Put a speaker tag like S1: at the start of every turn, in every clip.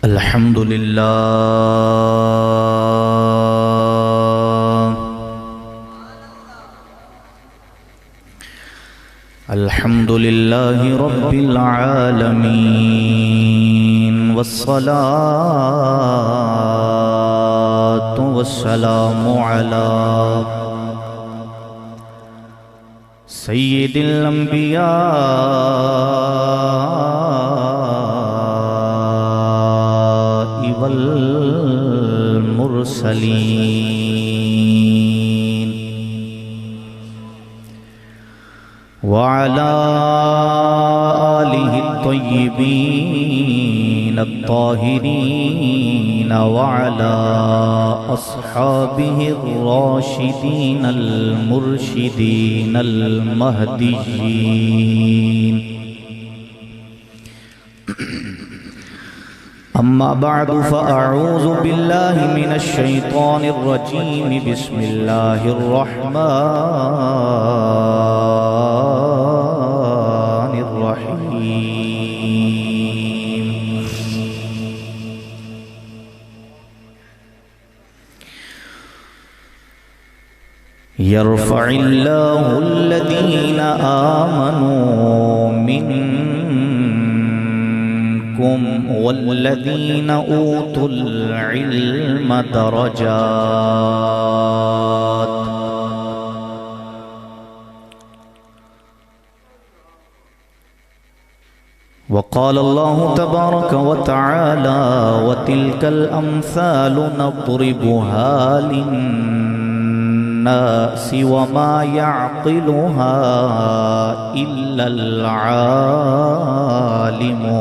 S1: अल्हम्दुलिल्लाह अल्हम्दुलिल्लाहि रब्बिल आलमीन वस्सलातु वस्सलामु अला सय्यिदिल अंबिया वल मुरसलीन व अला आलिहि त्वय्यिबीन अत्ताहिरीन व अला अस्हाबिहि अर्राशिदीन अल मुर्शिदीन अल महदीयीन। अम्मा बअदु फ़अऊज़ु बिल्लाहि मिनश शैतानिर रजीम बिस्मिल्लाहिर रहमानिर रहीम। यरफ़इल्लाहु अल्लज़ीना आमनू मिनकुम वल्लज़ीना ऊतुल इल्म दरजात। वक़ाल अल्लाहु तबारक व तआला व तिल्कल अम्सालु नज़रिबुहा लिन्नासि व मा यअक़िलुहा इल्लल आलिमून।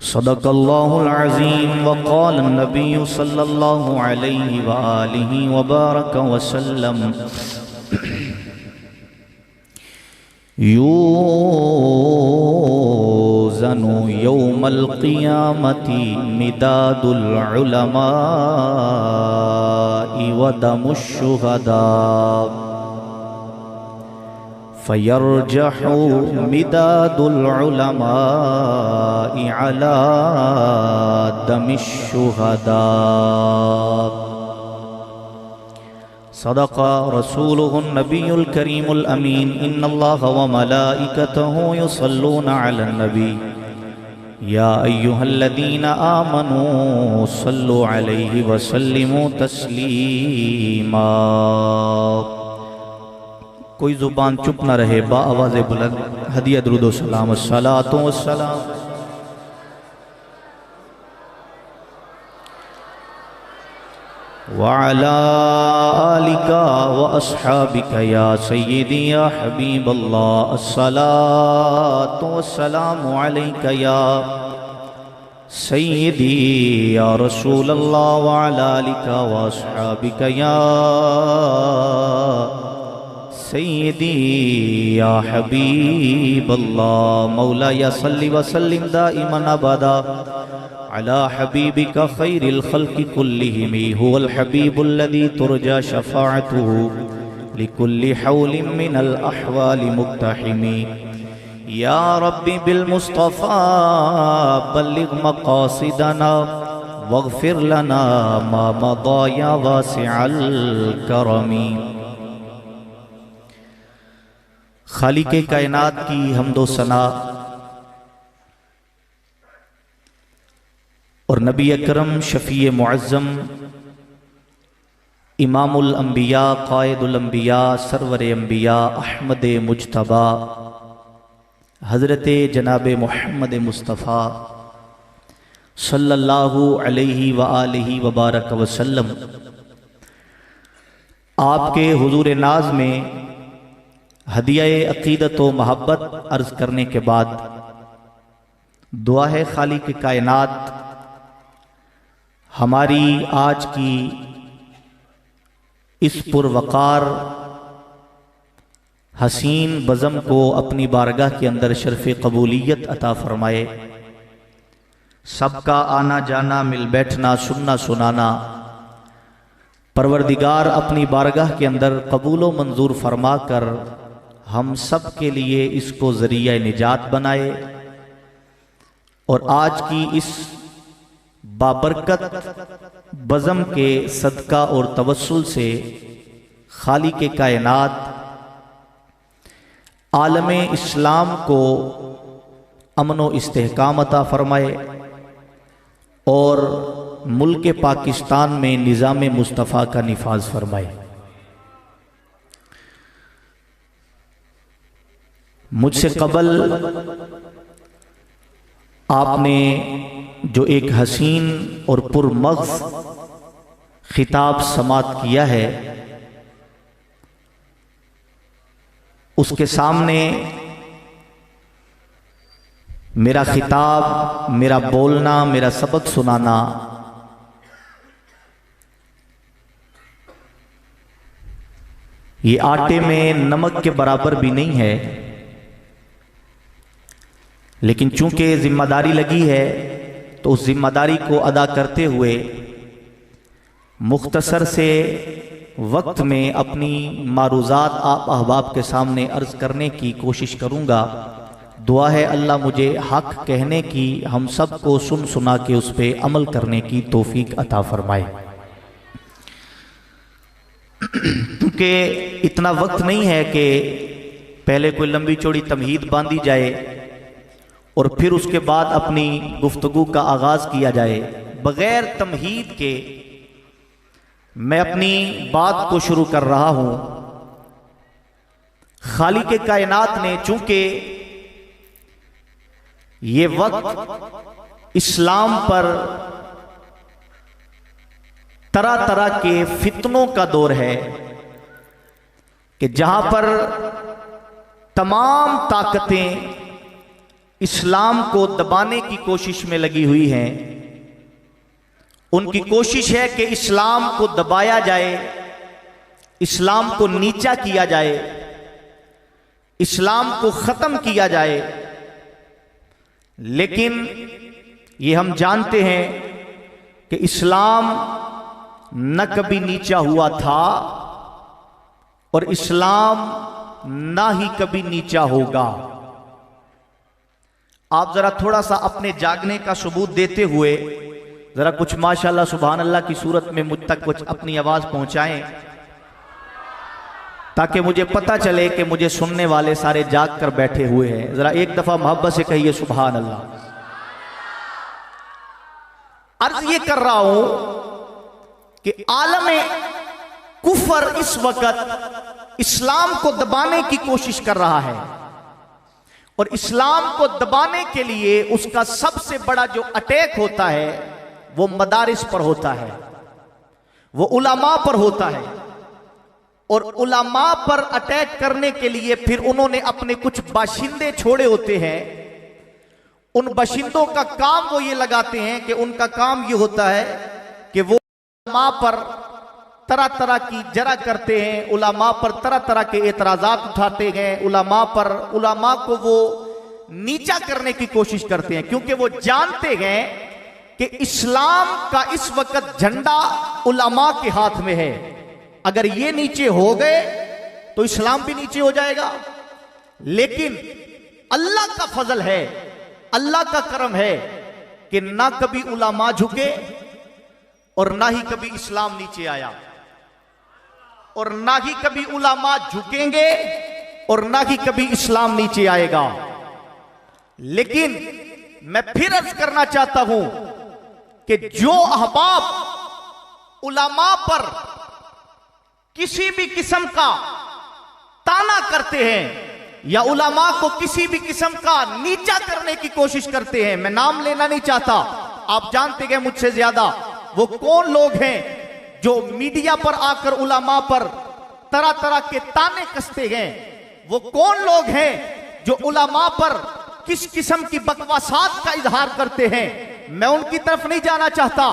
S1: सदक़ल्लाहुल अज़ीम। वक़ाल नबिय्यु सल्लल्लाहु अलैहि व आलिहि व बारक व सल्लम यूज़नु यौमल क़ियामति मिदादुल उलमाइ व दमुश शुहदा फयरजहु मिदादुल उलमाइ अला दमिश शुहदा। सदक़ा रसूलुहुन नबियुल करीमुल अमीन। इन्नल्लाह व मलाइकतहु युसल्लूना अलन नबी या अय्युहल्लज़ीना आमनू सल्लु अलैहि व सल्लिमू तस्लीमा। कोई ज़ुबान चुप न रहे, बा आवाज़ बुलंद हदिया दुरूद व सलाम। अस्सलातु वस्सलाम व अला आलिका व अस्हाबिका या सय्यदी या हबीबल्लाह। अस्सलातु वस्सलामु अलैका या सय्यदी या रसूलल्लाह व अला आलिका व अस्हाबिका या सय्यदी या हबीबल्लाह। मौलाया सल्लि व सल्लिम दाइमन अबदा अला हबीबिका खैरिल खल्क़ि कुल्लिहिम हुवल हबीबुल्लज़ी तुरजा शफ़ाअतुहु लिकुल्लि हौलिन मिनल अहवालि मुक्तहिमी। या रब्बी बिल मुस्तफ़ा बल्लिग़ मक़ासिदना वग़फ़िर लना मा मदा या वासिअल करमी। खालिक़े कायनात की हम्दो सना और नबी अकरम शफ़ीए मुअज़्ज़म इमामुल अंबिया क़ाइदुल अंबिया सरवर अंबिया अहमद मुज्तबा हज़रत जनाब मुहम्मद मुस्तफ़ा सल्लल्लाहु अलैहि व आलिहि व बारक वसल्लम आपके हुज़ूर नाज में हदिया अक़ीदत व महब्बत अर्ज़ करने के बाद दुआ है खालिक़ कायनात हमारी आज की इस पुरवकार हसीन बज़म को अपनी बारगाह के अंदर शर्फ़ कबूलियत अता फरमाए। सबका आना जाना, मिल बैठना, सुनना सुनाना परवरदिगार अपनी बारगाह के अंदर कबूल व मंजूर फरमा कर हम सब के लिए इसको ज़रिया निजात बनाए और आज की इस बाबरकत बज़म के सदका और तवस्सुल से खालिक के कायनात आलम इस्लाम को अमन व इस्तेहकाम अता फरमाए और मुल्क पाकिस्तान में निज़ाम मुस्तफ़ा का निफाज फरमाए। मुझसे कबल आपने जो एक हसीन और पुरमग़्ज़ खिताब समात किया है, उसके सामने मेरा खिताब, मेरा बोलना, मेरा सबक सुनाना ये आटे में नमक के बराबर भी नहीं है, लेकिन चूंकि जिम्मेदारी लगी है तो उस जिम्मेदारी को अदा करते हुए मुख्तसर से वक्त में अपनी मारूज़ात आप अहबाब के सामने अर्ज़ करने की कोशिश करूँगा। दुआ है अल्लाह मुझे हक़ कहने की, हम सब को सुन सुना के उस पर अमल करने की तौफीक अता फरमाए। क्योंकि इतना वक्त नहीं है कि पहले कोई लंबी चौड़ी तमहीद बांधी जाए और फिर उसके बाद अपनी गुफ्तगू का आगाज़ किया जाए। बग़ैर तमहीद के मैं अपनी बात को शुरू कर रहा हूँ। खालिक के कायनात ने चूंकि ये वक्त इस्लाम पर तरह तरह के फितनों का दौर है कि जहां पर तमाम ताकतें इस्लाम को दबाने की कोशिश में लगी हुई हैं, उनकी कोशिश है कि इस्लाम को दबाया जाए, इस्लाम को नीचा किया जाए, इस्लाम को खत्म किया जाए। लेकिन ये हम जानते हैं कि इस्लाम न कभी नीचा हुआ था और इस्लाम ना ही कभी नीचा होगा। आप जरा थोड़ा सा अपने जागने का सबूत देते हुए जरा कुछ माशाल्लाह सुभान अल्लाह की सूरत में मुझ तक कुछ अपनी आवाज पहुंचाएं, ताकि मुझे पता चले कि मुझे सुनने वाले सारे जाग कर बैठे हुए हैं। जरा एक दफा मोहब्बत से कहिए सुभान अल्लाह। अर्ज ये कर रहा हूं कि आलम कुफर इस वक्त इस्लाम को दबाने की कोशिश कर रहा है और इस्लाम को दबाने के लिए उसका सबसे बड़ा जो अटैक होता है वो मदारिस पर होता है, वो उलमा पर होता है। और उलमा पर अटैक करने के लिए फिर उन्होंने अपने कुछ बाशिंदे छोड़े होते हैं। उन बाशिंदों का काम वो ये लगाते हैं कि उनका काम ये होता है कि वो उलमा पर तरह तरह की जरा करते हैं, उलमा पर तरह तरह के एतराजात उठाते हैं, उलमा को वो नीचा करने की कोशिश करते हैं, क्योंकि वो जानते हैं कि इस्लाम का इस वक्त झंडा उलमा के हाथ में है। अगर ये नीचे हो गए तो इस्लाम भी नीचे हो जाएगा। लेकिन अल्लाह का फजल है, अल्लाह का करम है कि ना कभी उलमा झुके और ना ही कभी इस्लाम नीचे आया, और ना ही कभी उलमा झुकेंगे और ना ही कभी इस्लाम नीचे आएगा। लेकिन मैं फिर अर्ज करना चाहता हूं कि जो अहबाब उलमा पर किसी भी किस्म का ताना करते हैं या उलमा को किसी भी किस्म का नीचा करने की कोशिश करते हैं, मैं नाम लेना नहीं चाहता, आप जानते हैं मुझसे ज्यादा वो कौन लोग हैं जो मीडिया पर आकर उलमा पर तरह तरह के ताने कसते हैं। वो कौन लोग हैं जो उलमा पर किस किस्म की बकवासात का इजहार करते हैं। मैं उनकी तरफ नहीं जाना चाहता,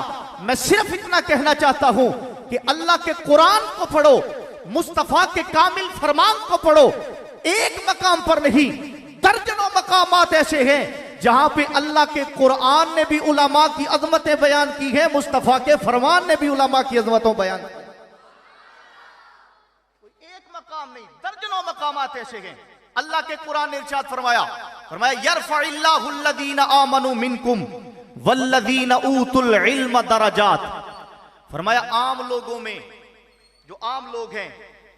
S1: मैं सिर्फ इतना कहना चाहता हूं कि अल्लाह के कुरान को पढ़ो, मुस्तफा के कामिल फरमान को पढ़ो। एक मकाम पर नहीं, दर्जनों मकामात ऐसे हैं जहां पे अल्लाह के कुरान ने भी उलमा की अजमतें बयान की है, मुस्तफा के फरमान ने भी उलमा की अजमतों बयान की। एक मकाम नहीं, दर्जनों मकामात ऐसे हैं। अल्लाह के कुरान ने इरशाद फरमाया फरमाया यरफइल्लाहु अल्लज़ीना आमनू मिनकुम वल्लज़ीना ऊतुल इल्म दरजात। फरमाया आम लोगों में, जो आम लोग हैं,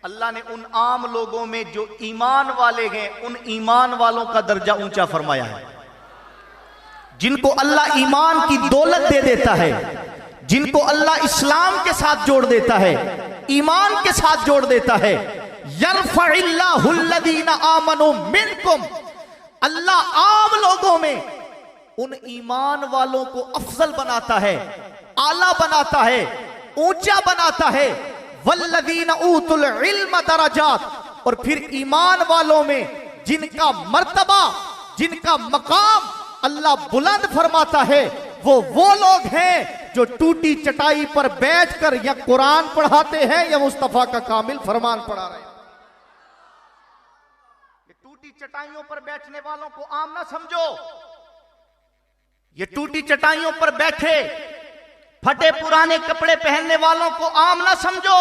S1: अल्लाह ने उन आम लोगों में जो ईमान वाले हैं उन ईमान वालों का दर्जा ऊंचा फरमाया है। जिनको अल्लाह ईमान की दौलत दे देता है, जिनको अल्लाह इस्लाम के साथ जोड़ देता है, ईमान के साथ जोड़ देता है, यरफइल्लाहु अल्लज़ीना आमनू मिनकुम, अल्लाह आम लोगों में उन ईमान वालों को अफजल बनाता है, आला बनाता है, ऊंचा बनाता है। वल्लज़ीना ऊतुल इल्म दरजात, और फिर ईमान वालों में जिनका मर्तबा, जिनका मकाम अल्लाह बुलंद फरमाता है, वो लोग हैं जो टूटी चटाई पर बैठकर या कुरान पढ़ाते हैं या मुस्तफा का कामिल फरमान पढ़ा रहे हैं। टूटी चटाइयों पर बैठने वालों को आम ना समझो। ये टूटी चटाइयों पर बैठे फटे पुराने कपड़े पहनने वालों को आम ना समझो।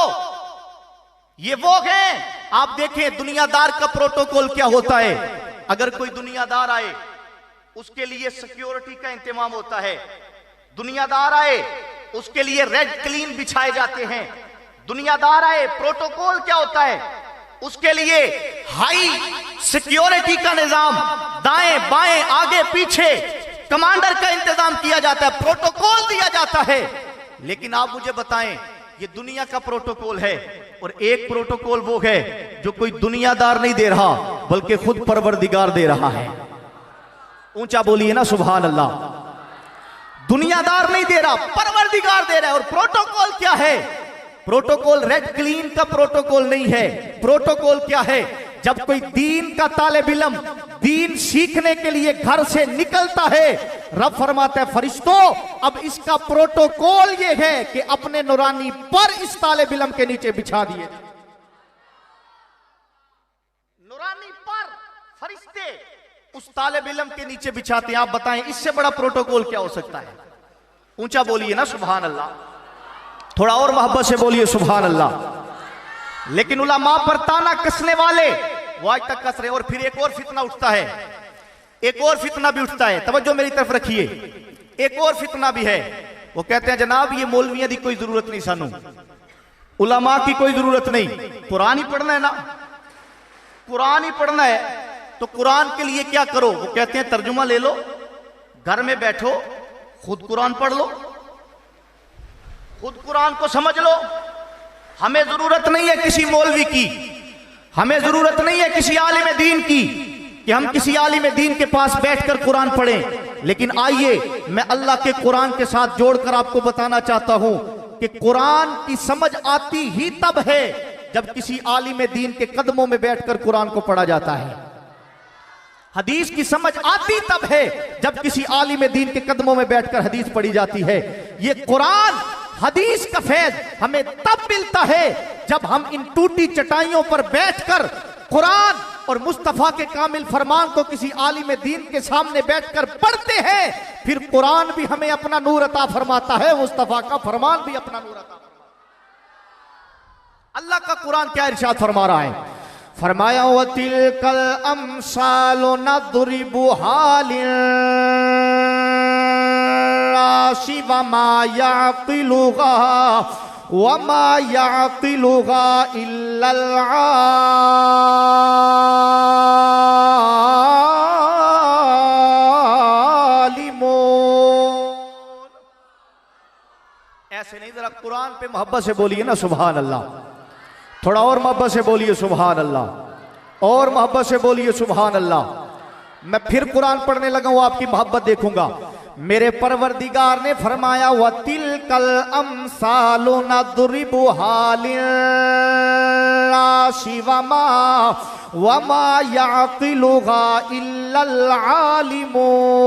S1: ये वो हैं, आप देखें दुनियादार का प्रोटोकॉल क्या होता है। अगर कोई दुनियादार आए उसके लिए सिक्योरिटी का इंतजाम होता है। दुनियादार आए उसके लिए रेड क्लीन बिछाए जाते हैं। दुनियादार आए प्रोटोकॉल क्या होता है, उसके लिए हाई सिक्योरिटी का निजाम, दाएं बाएं आगे पीछे कमांडर का इंतजाम किया जाता है, प्रोटोकॉल दिया जाता है। लेकिन आप मुझे बताएं, ये दुनिया का प्रोटोकॉल है, और एक प्रोटोकॉल वो है जो कोई दुनियादार नहीं दे रहा बल्कि खुद परवरदिगार दे रहा है। ऊंचा बोलिए ना सुभान अल्लाह। दुनियादार नहीं दे रहा, परवरदिगार दे रहा है। और प्रोटोकॉल क्या है? प्रोटोकॉल रेड क्लीन का प्रोटोकॉल नहीं है। प्रोटोकॉल क्या है? जब कोई दीन का तालिब इल्म दीन सीखने के लिए घर से निकलता है, रब फरमाता है फरिश्तों अब इसका प्रोटोकॉल ये है कि अपने नूरानी पर इस तालिब इल्म के नीचे बिछा दिए। नूरानी पर फरिश्ते उस तालिब इल्म के नीचे बिछाते हैं। आप बताएं इससे बड़ा प्रोटोकॉल क्या हो सकता है? ऊंचा बोलिए ना सुभान अल्लाह। थोड़ा और मोहब्बत से बोलिए सुभान अल्लाह। लेकिन उलमा पर ताना कसने वाले वो आज तक कस रहे। और फिर एक और फितना उठता है, एक और फितना भी उठता है। तवज्जो मेरी तरफ रखिए, एक और फितना भी है। वो कहते हैं जनाब ये मौलवियां की कोई जरूरत नहीं, सानू उलमा की कोई जरूरत नहीं, कुरान ही पढ़ना है ना, कुरान ही पढ़ना है तो कुरान के लिए क्या करो? वो कहते हैं तर्जुमा ले लो, घर में बैठो, खुद कुरान पढ़ लो, खुद कुरान को समझ लो। हमें जरूरत नहीं है किसी मौलवी की, हमें जरूरत नहीं है किसी आलिम दीन की कि हम किसी आलिम दीन के पास बैठकर कुरान पढ़ें। लेकिन आइए मैं अल्लाह के कुरान के साथ जोड़कर आपको बताना चाहता हूं कि कुरान की समझ आती ही तब है जब किसी आलिम दीन के कदमों में बैठकर कुरान को पढ़ा जाता है। हदीस की समझ आती तब है जब किसी आलिम दीन के कदमों में बैठकर हदीस पढ़ी जाती है। ये कुरान हदीस का फैज हमें तब मिलता है जब हम इन टूटी चटाइयों पर बैठकर कुरान और मुस्तफा के कामिल फरमान को किसी आलिम दीन के सामने बैठकर पढ़ते हैं। फिर कुरान भी हमें अपना नूर अता फरमाता है, मुस्तफा का फरमान भी अपना नूर अता फरमाता है। अल्लाह का कुरान क्या इरशाद फरमा रहा है? फरमाया वतिलकल अमसालु नदरिबुहा लिन्नासि वमा याक़िलुहा वमा याक़िलुहा इल्लल आलिमून। ऐसे नहीं, जरा कुरान पे मोहब्बत से बोलिए ना सुभान अल्लाह। थोड़ा और मोहब्बत से बोलिए सुभान अल्लाह, और मोहब्बत से बोलिए सुभान अल्लाह। मैं फिर कुरान पढ़ने लगा हूं, आपकी मोहब्बत देखूंगा। मेरे परवरदिगार ने फरमाया वतिलकल अमसालु नदरिबुहा लिन्नासि वमा याक़िलुहा इल्लल आलिमून।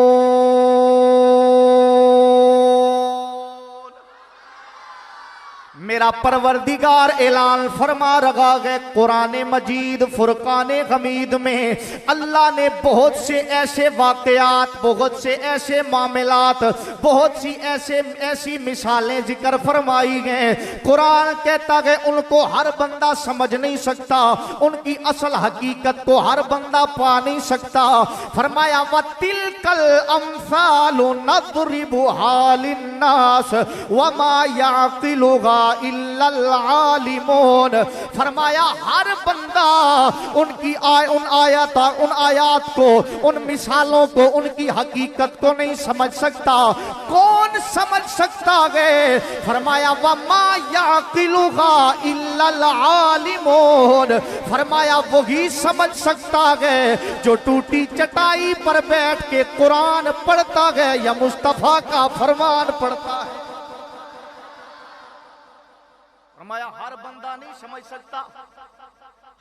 S1: मेरा परवरदिगार ऐलान फरमा रहा है कुरान मजीद फुरकान हमीद में अल्लाह ने बहुत से ऐसे वाकयात, बहुत से ऐसे मामलात, बहुत सी ऐसी मिसालें जिक्र फरमाई हैं। कुरान कहता है उनको हर बंदा समझ नहीं सकता, उनकी असल हकीकत को हर बंदा पा नहीं सकता। फरमाया वतिलकल अम्सालु नदरिबुहा लिन्नास वमा याकिलुहा इल्लल आलिमून। फरमाया हर बंदा उनकी उन आयात को, उन मिसालों को, उनकी हकीकत को नहीं समझ सकता। कौन समझ सकता है? फरमाया वमा याकिलुहा इल्लल आलिमून। फरमाया वही समझ सकता है जो टूटी चटाई पर बैठ के कुरान पढ़ता है या मुस्तफा का फरमान पढ़ता है। फरमाया हर बंदा नहीं समझ सकता,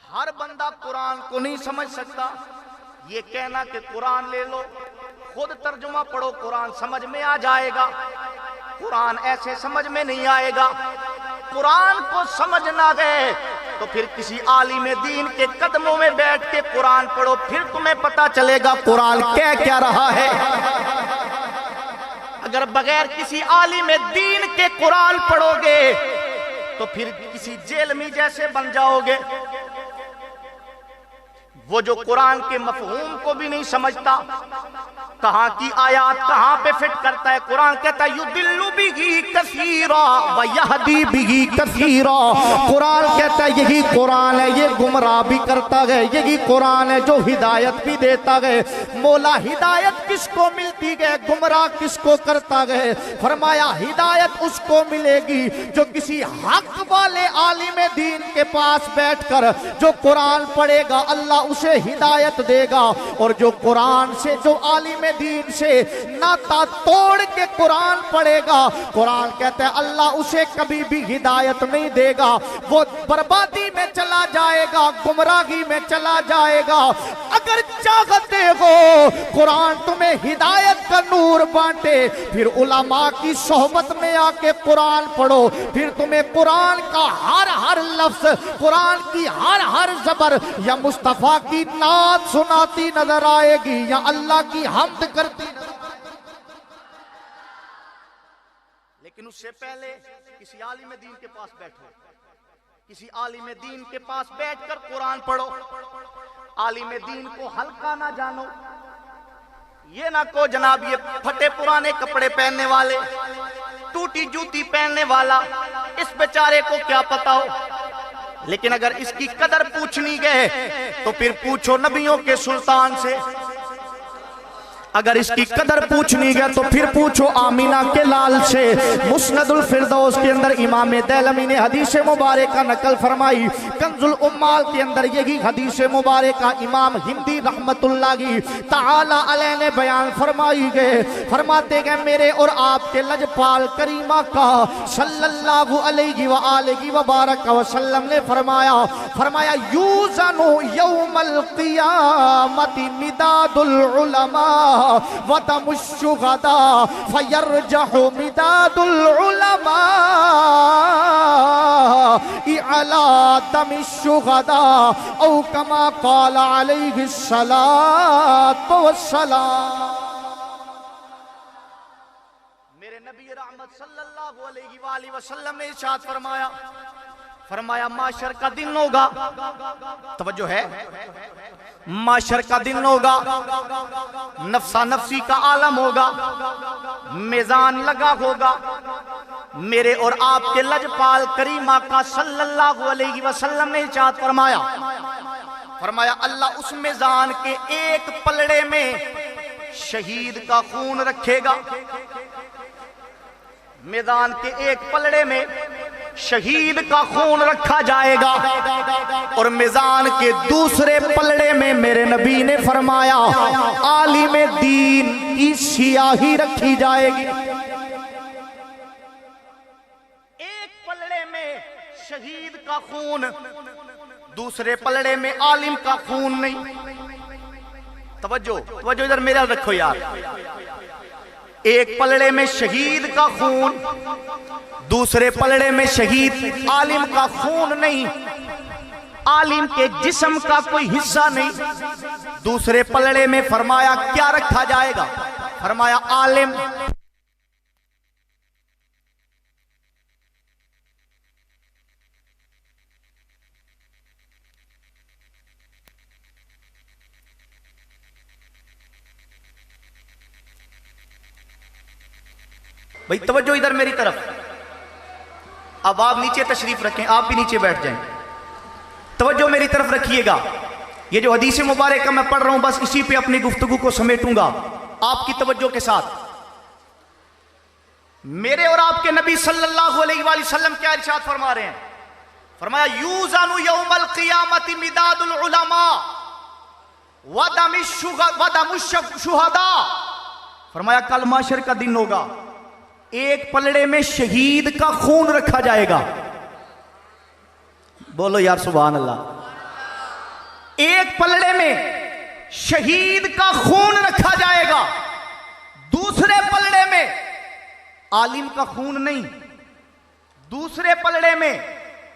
S1: हर बंदा कुरान को नहीं समझ सकता। ये कहना कि कुरान ले लो, खुद तर्जुमा पढ़ो, कुरान समझ में आ जाएगा, कुरान ऐसे समझ में नहीं आएगा। कुरान को समझना गए तो फिर किसी आलिम दीन के कदमों में बैठ के कुरान पढ़ो, फिर तुम्हें पता चलेगा कुरान कह क्या रहा है। अगर बगैर किसी आलिम दीन के कुरान पढ़ोगे तो फिर किसी जेल में जैसे बन जाओगे। वो जो कुरान के मफहूम को भी नहीं समझता, कहां की आयत कहां पे फिट करता है। कुरान कहता है युदिल्लु बिही कसीरा व यहदी बिही कसीरा। कुरान कहता है यही कुरान है, ये गुमराह भी करता है, यही कुरान है जो हिदायत भी देता है। मौला हिदायत किसको मिलती है, गुमराह किसको करता है? फरमाया हिदायत उसको मिलेगी जो किसी हक वाले आलिम दीन के पास बैठकर जो कुरान पढ़ेगा, अल्लाह उसे हिदायत देगा। और जो कुरान से, जो आलिम दीन से नाता तोड़ के कुरान पढ़ेगा, कुरान कहता है अल्लाह उसे कभी भी हिदायत नहीं देगा, वो बर्बादी में चला जाएगा, गुमराही में चला जाएगा। अगर चाहते हो कुरान तुम्हें हिदायत का नूर बांटे, फिर उलमा की सोहबत में आके कुरान पढ़ो, फिर तुम्हें कुरान का हर लफ्ज, कुरान की हर जबर या मुस्तफा की नात सुनाती नजर आएगी या अल्लाह की हमद करती नजर आएगी। लेकिन उससे पहले किसी आलिम दीन के पास बैठो, किसी आलिम दीन के पास बैठकर कुरान पढ़ो। आलिम दीन को हल्का ना जानो, ये ना को जनाब ये फटे पुराने कपड़े पहनने वाले, टूटी जूती पहनने वाला, इस बेचारे को क्या पता हो। लेकिन अगर इसकी कदर पूछनी गए तो फिर पूछो नबियों के सुल्तान से। अगर इसकी कदर पूछनी है तो फिर पूछो आमीना के लाल से। मुस्नदुल फिरदौस के अंदर इमाम दैलमी ने हदीस मुबारक का नकल फरमाई। कंजुल उम्माल के अंदर यही हदीस मुबारक का इमाम हिंदी रहमतुल्लाही ताला अलैह ने बयान फरमाई गए। फरमाते गए मेरे और आपके लजपाल करीमा का सल्लल्लाहु अलैहि व आलिहि व बारक वसल्लम ने फरमाया यूज़नु यौमल क़ियामति मिदादुल उलमा वदमुश्शुहदा फयरजहु मिदादुल उलमा इअला दमिश्शुहदा औ कमा क़ाला अलैहि सलातु वस्सलाम। मेरे नबी रहमत सल्लल्लाहु अलैहि वसल्लम ने इरशाद फरमाया माशर का दिन होगा, तवज्जो है, माशर का दिन होगा, नफ्सा नफ्सी का आलम होगा, मेज़ान लगा होगा। मेरे और आपके लजपाल करीमा का सल्लल्लाहु अलैहि वसल्लम ने इरशाद फरमाया अल्लाह उस मेज़ान के एक पलड़े में शहीद का खून रखेगा। मैदान के एक पलड़े में शहीद का खून रखा जाएगा और मैदान के दूसरे पलड़े में मेरे नबी ने फरमाया आलिम दीन की सियाही रखी जाएगी। एक पलड़े में शहीद का खून, दूसरे पलड़े में आलिम का खून नहीं। तवज्जो इधर मेरा रखो यार। एक पलड़े में शहीद का खून, दूसरे पलड़े में शहीद आलिम का खून नहीं, आलिम के जिस्म का कोई हिस्सा नहीं। दूसरे पलड़े में फरमाया क्या रखा जाएगा? फरमाया आलिम भाई तवज्जो इधर मेरी तरफ। अब आप नीचे तशरीफ रखें, आप भी नीचे बैठ जाएं। तवज्जो मेरी तरफ रखिएगा। ये जो हदीस मुबारक मैं पढ़ रहा हूं बस इसी पे अपनी गुफ्तगू को समेटूंगा आपकी तवज्जो के साथ। मेरे और आपके नबी सल्लल्लाहु अलैहि वसल्लम क्या इरशाद फरमा रहे हैं? फरमाया यूज़ानु यौमल क़ियामति मिदादुल उलमा व दमुश शुहदा। फरमाया कल माशर का दिन होगा, एक पलड़े में शहीद का खून रखा जाएगा। बोलो यार सुभान अल्लाह। एक पलड़े में शहीद का खून रखा जाएगा, दूसरे पलड़े में आलिम का खून नहीं, दूसरे पलड़े में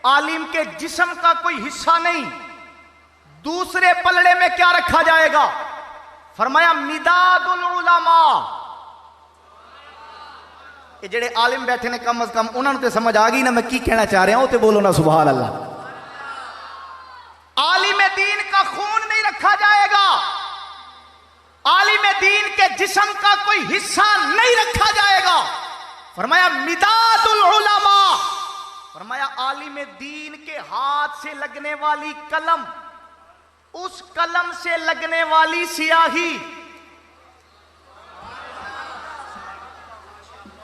S1: आलिम के जिस्म का कोई हिस्सा नहीं। दूसरे पलड़े में क्या रखा जाएगा? फरमाया मिदादुल उलमा। ये जेड़े आलिम बैठे ने कम अज कम उन्होंने तो समझ आ गई ना मैं की कहना चाह रहा हूं, तो बोलो ना सुभान अल्लाह। आलिम दीन का खून नहीं रखा जाएगा, आलिम दीन के जिस्म का कोई हिस्सा नहीं रखा जाएगा। फरमाया मिदादुल उलमा। फरमाया आलिम दीन के हाथ से लगने वाली कलम, उस कलम से लगने वाली स्याही,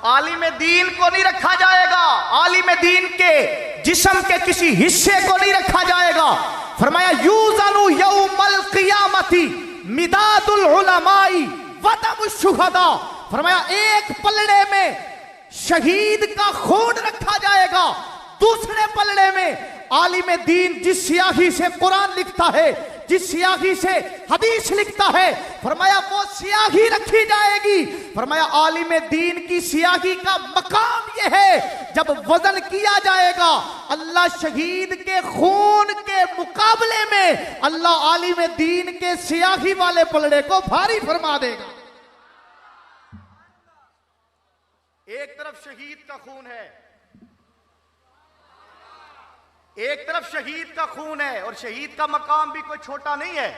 S1: आलिम दीन को नहीं रखा जाएगा, आलिम दीन के जिस्म के किसी हिस्से को नहीं रखा जाएगा। फरमाया यूज़ानु यौमल क़ियामति मिदादुल उलमाई व दमुश शुहदा। फरमाया एक पलड़े में शहीद का खून रखा जाएगा, दूसरे पलड़े में आलिम दीन जिस स्याही से कुरान लिखता है, जिस स्याही से हदीस लिखता है, फरमाया वो स्याही रखी जाएगी। फरमाया आलिम दीन की स्याही का मकाम यह है जब वजन किया जाएगा, अल्लाह शहीद के खून के मुकाबले में अल्लाह आलिम दीन के स्याही वाले पलड़े को भारी फरमा देगा। एक तरफ शहीद का खून है, एक तरफ शहीद का खून है, और शहीद का मकाम भी कोई छोटा नहीं है।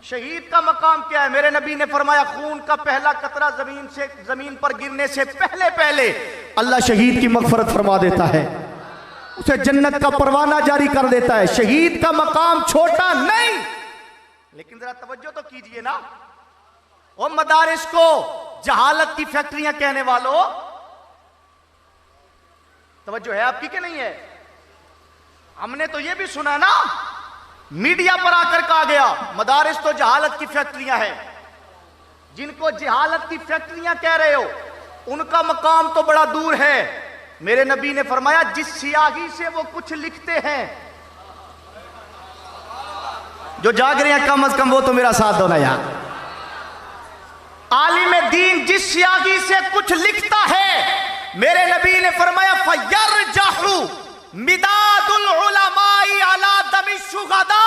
S1: शहीद का मकाम क्या है? मेरे नबी ने फरमाया खून का पहला कतरा जमीन पर गिरने से पहले पहले अल्लाह शहीद की मगफरत फरमा देता है, उसे जन्नत का परवाना जारी कर देता है। शहीद का मकाम छोटा नहीं। लेकिन जरा तवज्जो तो कीजिए ना, और मदारिस को जहालत की फैक्ट्रियां कहने वालों, तवज्जो है आपकी कि नहीं है? हमने तो यह भी सुना ना, मीडिया पर आकर कहा गया मदारिस तो जहालत की फैक्ट्रियां हैं। जिनको जहालत की फैक्ट्रियां कह रहे हो उनका मकाम तो बड़ा दूर है। मेरे नबी ने फरमाया जिस स्याही से वो कुछ लिखते हैं, जो जाग रहे हैं कम अज कम वो तो मेरा साथ दो ना यार। आलिम दीन जिस स्याही से कुछ लिखता है, मेरे नबी ने फरमाया फयरजहु मिदादुल उलमाई अला दमिश शुहदा।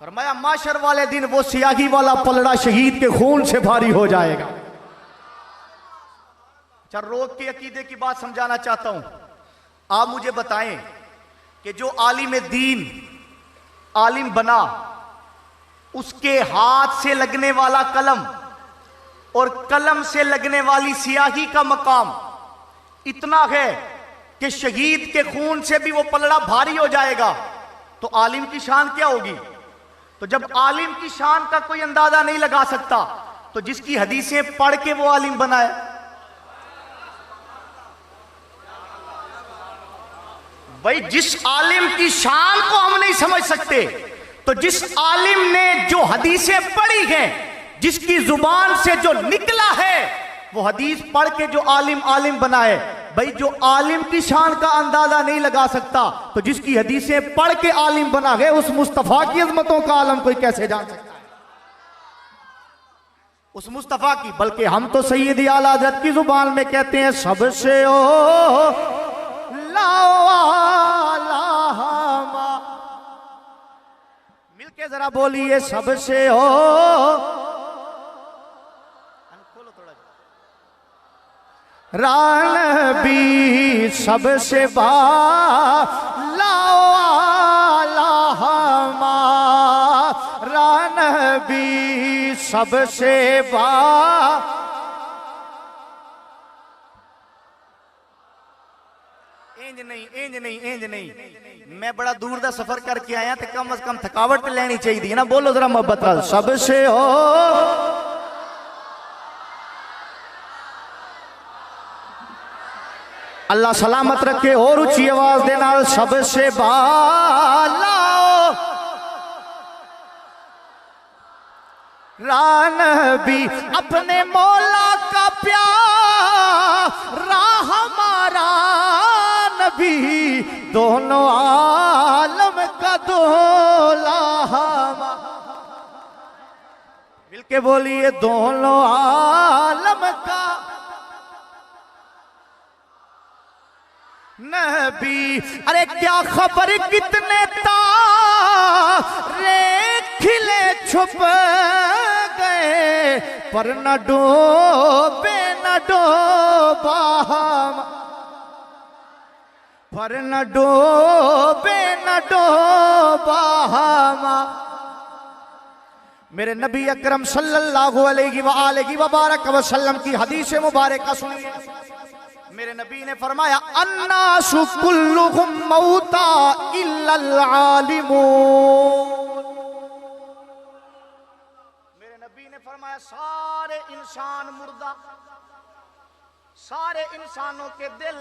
S1: फरमाया माशर वाले दिन वो स्याही वाला पलड़ा शहीद के खून से भारी हो जाएगा। चल रोक के अकीदे की बात समझाना चाहता हूं। आप मुझे बताएं कि जो आलिम दीन आलिम बना, उसके हाथ से लगने वाला कलम और कलम से लगने वाली स्याही का मकाम इतना है कि शहीद के खून से भी वो पलड़ा भारी हो जाएगा, तो आलिम की शान क्या होगी? तो जब आलिम की शान का कोई अंदाजा नहीं लगा सकता, तो जिसकी हदीसें पढ़ के वो आलिम बनाए। भाई जिस आलिम की शान को हम नहीं समझ सकते, तो जिस आलिम ने जो हदीसें पढ़ी हैं, जिसकी जुबान से जो निकला है, वो हदीस पढ़ के जो आलिम आलिम बनाए। भाई जो आलिम की शान का अंदाजा नहीं लगा सकता, तो जिसकी हदीसें पढ़ के आलिम बना गए, उस मुस्तफा की अजमतों का आलम कोई कैसे जान सकता है? उस मुस्तफा की, बल्कि हम तो सैयदी आला हज़रत की जुबान में कहते हैं सबसे ओ लावालामा। मिलके जरा बोलिए सबसे ओ, खोलो थोड़ा, रान भी सबसे बालावालामा, रान भी सबसे बा। इंज नहीं, मैं बड़ा दूर दा सफर करके आया तो कम से कम थकावट लेनी चाहिए ना। बोलो जरा मोहब्बत नाल सबसे हो। अल्लाह सलामत रखे और ऊंची आवाज दे नाल सबसे बाला रान भी अपने मौला का प्यारा हमारा नबी, दोनों आलम का दोला। मिलके बोलिए दोनों आलम का नबी। अरे क्या खबर कितने तारे खिले छुप गए, पर न डूबे न डूबा, पर न डूबे न डूबा। मेरे नबी अकरम सल्लल्लाहु अलैहि वबारक वसल्लम की हदीस मुबारक सुनिए। मेरे नबी ने फरमाया अन्नासु कुल्लुहुम मौता इल्लल आलिमून। मेरे नबी ने फरमाया सारे इंसान मुर्दा, सारे इंसानों के दिल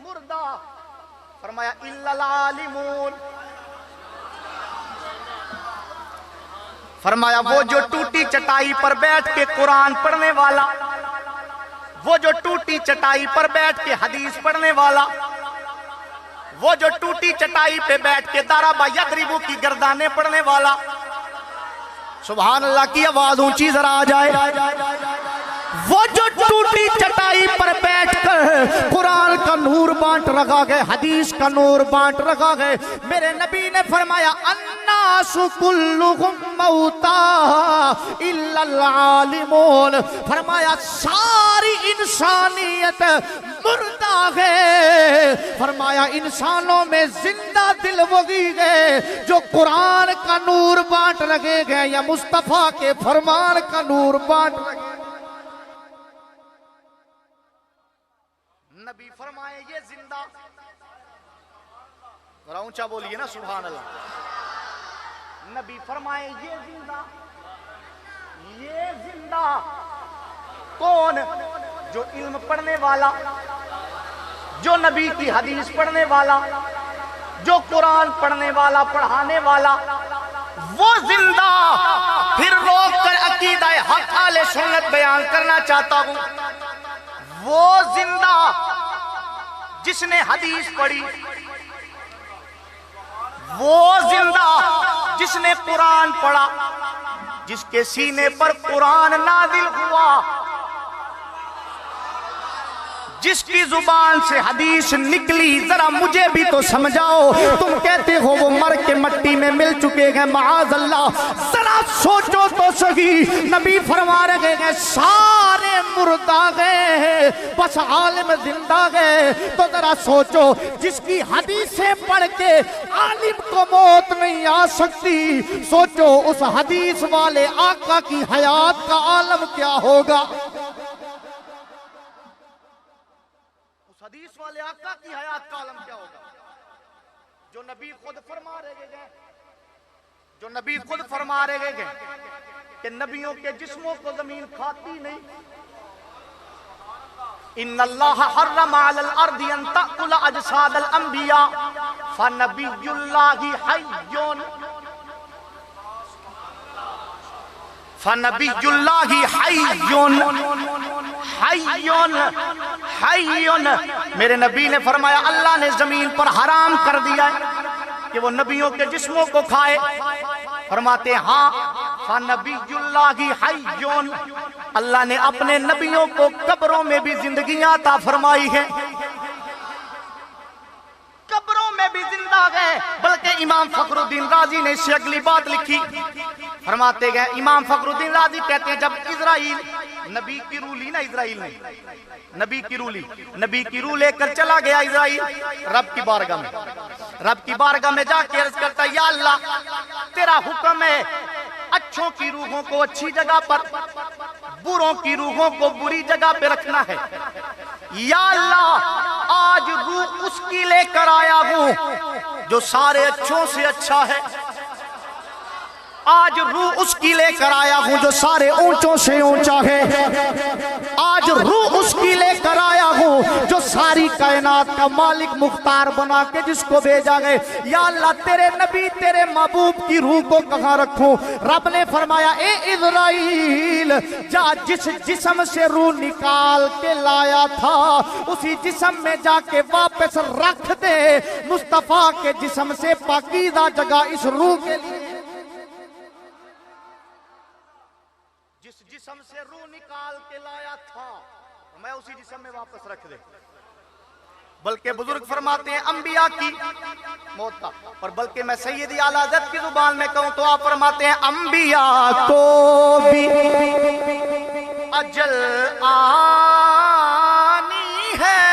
S1: मुर्दा। फरमाया इल्लल आलिमून, फरमाया वो जो टूटी चटाई पर बैठ के कुरान पढ़ने वाला, वो जो टूटी चटाई पर बैठ के हदीस पढ़ने वाला, वो जो टूटी चटाई पे बैठ के दाराबा यदरिबू की गर्दाने पढ़ने वाला। सुभान अल्लाह की आवाज ऊंची जरा आ जाए। वो जो टूटी चटाई पर बैठकर कुरान का नूर बांट रखा गए, हदीस का नूर बांट रखा गए। मेरे नबी ने फरमाया अन्नासु कुल्लुहुम मौता इल्लल आलिमून। फरमाया सारी इंसानियत मुर्दा है। फरमाया इंसानों में जिंदा दिल वही है जो कुरान का नूर बांट रखे गए या मुस्तफा के फरमान का नूर बांट रखे। नबी फरमाए ये जिंदा, जरा ऊंचा बोलिए ना सुभान अल्लाह। नबी फरमाए ये जिंदा कौन? जो इल्म पढ़ने वाला, जो नबी की हदीस पढ़ने वाला, जो कुरान पढ़ने वाला, पढ़ाने वाला, वो जिंदा। फिर रोक कर अकीदा हक आले सुन्नत बयान करना चाहता हूं। वो जिंदा जिसने हदीस पढ़ी, वो जिंदा जिसने कुरान पढ़ा, जिसके सीने पर कुरान नाजिल हुआ, जिसकी जुबान से हदीस निकली। जरा मुझे भी तो समझाओ। तुम कहते हो वो मर के मट्टी में मिल चुके हैं, माअज़ल्लाह। जरा सोचो तो सही। नबी फरमा रहे हैं सारे मुर्दा गए, बस आलिम जिंदा गए। तो जरा सोचो, जिसकी हदीसें पढ़ के आलिम को मौत नहीं आ सकती, सोचो उस हदीस वाले आका की हयात का आलम क्या होगा। हदीस वाले आका की हयात का आलम क्या होगा। जो नबी खुद फरमा रहे हैं, जो नबी खुद फरमा रहे हैं कि नबियों के जिस्मों को जमीन खाती नहीं। इन्नल्लाह हर्रम अलल अर्दि अन तअकुल अजसादल अंबिया फनबियुल्लाहि हय्युन फनबियुल्लाहि हय्युन हय्युन हय्युन। मेरे नबी ने फरमाया अल्लाह ने जमीन पर हराम कर दिया है कि वो नबियों के जिस्मों को खाए। फरमाते हाँ, नबीयुल्लाहि हय्युन, अल्लाह ने अपने नबियों को कब्रों में भी जिंदगियां अता फरमाई है, कब्रों में भी जिंदा गए। बल्कि इमाम फखरुद्दीन राजी ने इससे अगली बात लिखी, फरमाते गए, इमाम फखरुद्दीन राजी कहते हैं जब इजराइल नबी की रूह ली ना, इजराइल ने नबी की रूह लेकर चला गया इजराइल रब की बारगाह में, रब की बारगाह में जाके अर्ज करता है, या अल्लाह तेरा हुक्म है अच्छों की रूहों को अच्छी जगह पर, बुरों की रूहों को बुरी जगह पे रखना है। या अल्लाह आज रूह उसकी लेकर आया हूं जो सारे अच्छों से अच्छा है, आज रूह उसकी लेकर आया हूं जो सारे ऊंचों से ऊंचा है, आज रूह उसकी लेकर आया हूं जो सारी कायनात का मालिक मुख्तार बना के जिसको भेजा गए। या अल्लाह तेरे नबी तेरे महबूब की रूह को कहां रखूं? रब ने फरमाया, ए इज़राइल जा जिस जिस्म से रूह निकाल के लाया था उसी जिस्म में जाके वापस रख दे, मुस्तफा के जिस्म से पाकीज़ा जगह इस रूह के लिए, जिस्म से रूह निकाल के लाया था मैं उसी जिस्म में वापस रख दे। बल्कि बुजुर्ग फरमाते हैं अंबिया की मौत का, और बल्कि मैं सैयदी आला हज़रत की जुबान में कहूं तो आप फरमाते हैं अंबिया को भी अजल आनी है,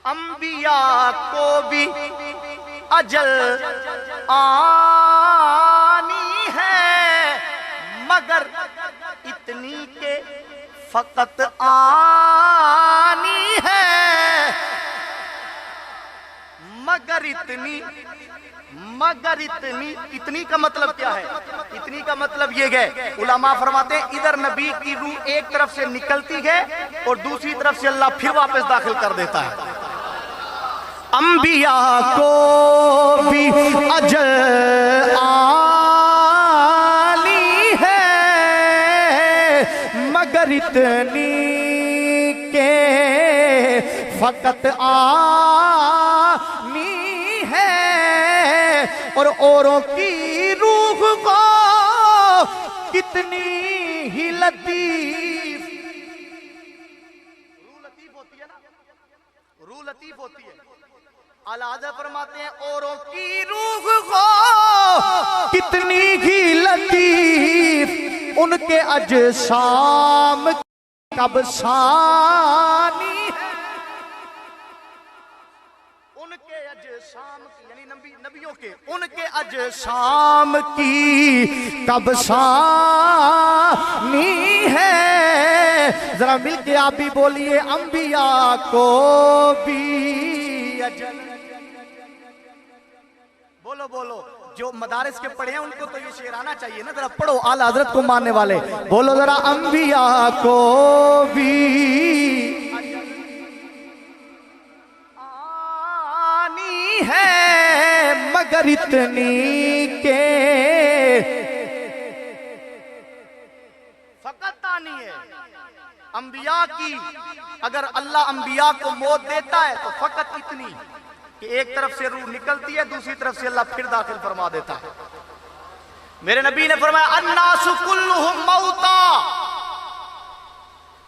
S1: अंबिया को भी अजल आनी है, मगर इतनी के फकत आनी है, मगर इतनी का मतलब क्या है? इतनी का मतलब ये है, उलमा फरमाते हैं इधर नबी की रूह एक तरफ से निकलती है और दूसरी तरफ से अल्लाह फिर वापस दाखिल कर देता है। अंबिया को भी अजल आनी है, मगर इतनी के फकत आनी है, और औरों की रूह को कितनी ही लतीफ, रूह लतीफ होती है ना, रूह लतीफ होती है। आला हज़रत फरमाते हैं औरों की रूह को कितनी ही लतीफ, उनके अजसाम कब सानी है, उनके अजसाम यानी नबियों के उनके अजसाम की कब सानी है। जरा मिलके आप भी बोलिए, अंबिया को भी अजल, बोलो बोलो, जो मदारिस के पढ़े हैं उनको तो ये शेर आना चाहिए ना, जरा पढ़ो आला हज़रत को मानने वाले, बोलो जरा, अंबिया को भी आनी है, मगर इतनी के फकत आनी है। अंबिया की अगर अल्लाह अंबिया को मौत देता है तो फकत इतनी कि एक तरफ से रूह निकलती है, दूसरी तरफ से अल्लाह फिर दाखिल फरमा देता है। मेरे नबी ने फरमाया अन्नासु कुल्लुहुम मौता,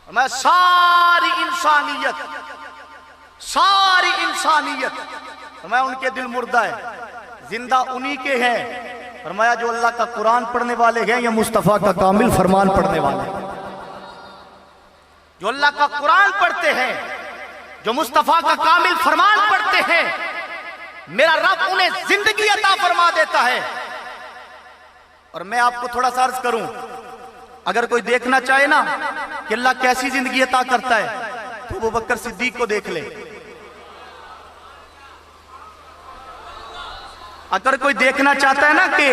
S1: मैं सारी इंसानियत मैं उनके दिल मुर्दा है, जिंदा उन्हीं के हैं। फरमाया जो अल्लाह का कुरान पढ़ने वाले हैं या मुस्तफ़ा का कामिल फरमान पढ़ने वाले, जो अल्लाह का कुरान पढ़ते हैं, जो मुस्तफ़ा का कामिल फरमान पढ़ते हैं, मेरा रब उन्हें जिंदगी अता फरमा देता है। और मैं आपको थोड़ा सा अर्ज करूं, अगर कोई देखना चाहे ना कि अल्लाह कैसी जिंदगी अता करता है तो अबू बकर सिद्दीक को देख ले। अगर कोई देखना चाहता है ना कि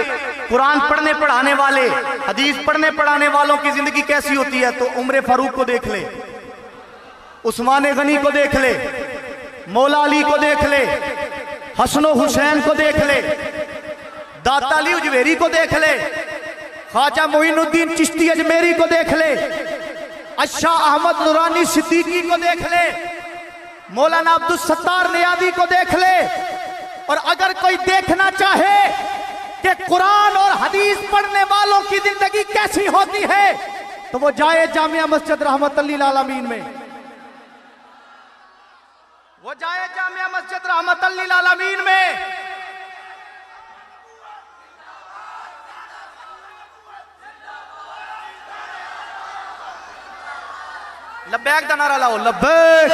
S1: कुरान पढ़ने पढ़ाने वाले, हदीस पढ़ने पढ़ाने वालों की जिंदगी कैसी होती है, तो उमर फारूक को देख ले, उस्मान गनी को देख ले, मौला अली को देख ले, हसन हुसैन को देख ले, दाता अली उजवेरी को देख ले, ख्वाजा मोइनुद्दीन चिश्ती अजमेरी को देख ले, अच्छा अहमद नूरानी सिद्दीकी को देख ले, मौलाना अब्दुल सत्तार नियाज़ी को देख ले, और अगर कोई देखना चाहे कि कुरान और हदीस पढ़ने वालों की जिंदगी कैसी होती है तो वो जाए जामिया मस्जिद रहमतुल लिल आलमीन में, वो जाए जामिया मस्जिद रहमतुल लिल आलमीन में। लब्बैक का नारा लाओ, लब्बैक।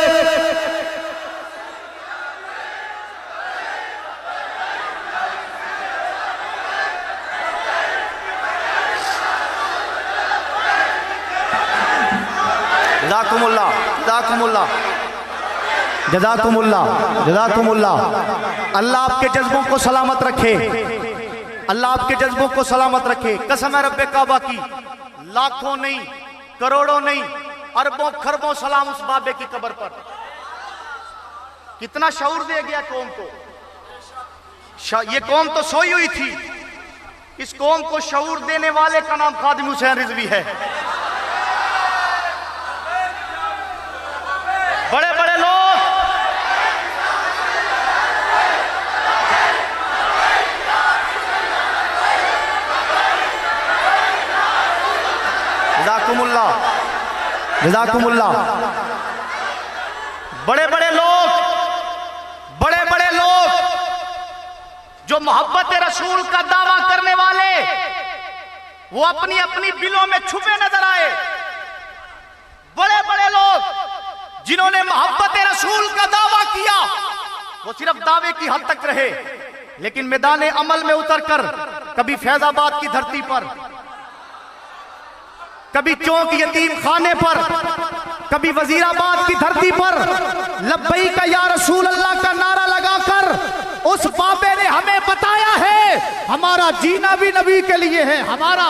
S1: जज़ाकुमुल्लाह, जज़ाकुमुल्लाह, जज़ाकुमुल्लाह, जज़ाकुमुल्लाह। अल्लाह आपके जज्बों को सलामत रखे, अल्लाह आपके जज्बों को सलामत रखे। कसम है रब्बे काबा की, लाखों नहीं, करोड़ों नहीं, अरबों खरबों सलाम उस बाबे की कब्र पर। कितना शऊर दे गया कौम को। ये कौम तो सोई हुई थी, इस कौम को शऊर देने वाले का नाम खादिम हुसैन रिजवी है। बड़े बड़े लोग जज़ाकुमुल्लाह, जज़ाकुमुल्लाह। बड़े बड़े लोग जो मोहब्बत रसूल का दावा करने वाले, वो अपनी अपनी बिलों में छुपे नजर आए। बड़े बड़े लोग जिन्होंने मोहब्बत रसूल का दावा किया वो सिर्फ दावे की हद तक रहे, लेकिन मैदान अमल में उतरकर कभी फैजाबाद की धरती पर, कभी चौक यतीम खाने पर, कभी वजीराबाद की धरती पर लब्बैक का या रसूल अल्लाह का नारा लगाकर उस बाबे ने हमें बताया है हमारा जीना भी नबी के लिए है, हमारा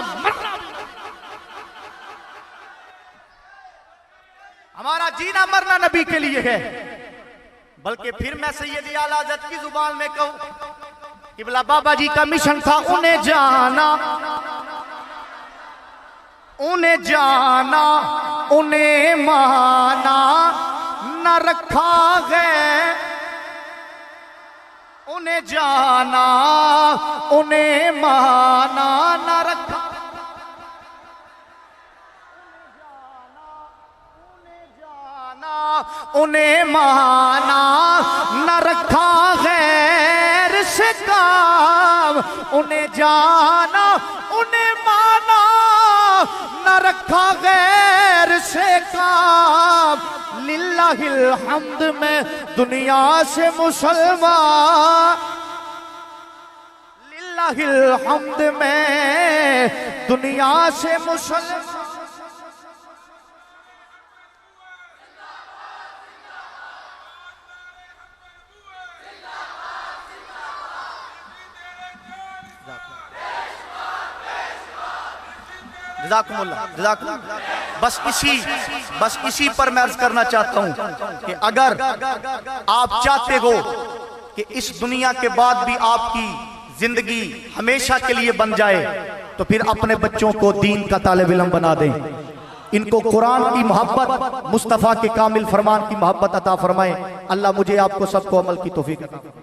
S1: जीना मरना नबी के लिए है। बल्कि फिर मैं सैयदी आला हज़रत की जुबान में कहूं कि बोला बाबा जी का मिशन था उन्हें जाना, उन्हें जाना, उन्हें माना, न रखा है। उन्हें जाना, उन्हें माना, न रखा, उन्हें माना, न रखा गैर से काम। उन्हें जाना, उन्हें माना, न रखा गैर से काम। लिल्लाहिल हम्द में दुनिया से मुसलमान, लिल्लाहिल हम्द में दुनिया से मुसलमान। जज़ाकुमुल्लाह, जज़ाकुमुल्लाह। बस इसी पर मैं अर्ज करना चाहता हूं कि अगर आप चाहते हो कि इस दुनिया के बाद भी आपकी जिंदगी हमेशा के लिए बन जाए तो फिर अपने बच्चों को दीन का तालिब इल्म बना दें, इनको कुरान की मोहब्बत, मुस्तफ़ा के कामिल फरमान की मोहब्बत अता फरमाएं। अल्लाह मुझे आपको सबको अमल की तौफीक अता फरमाए।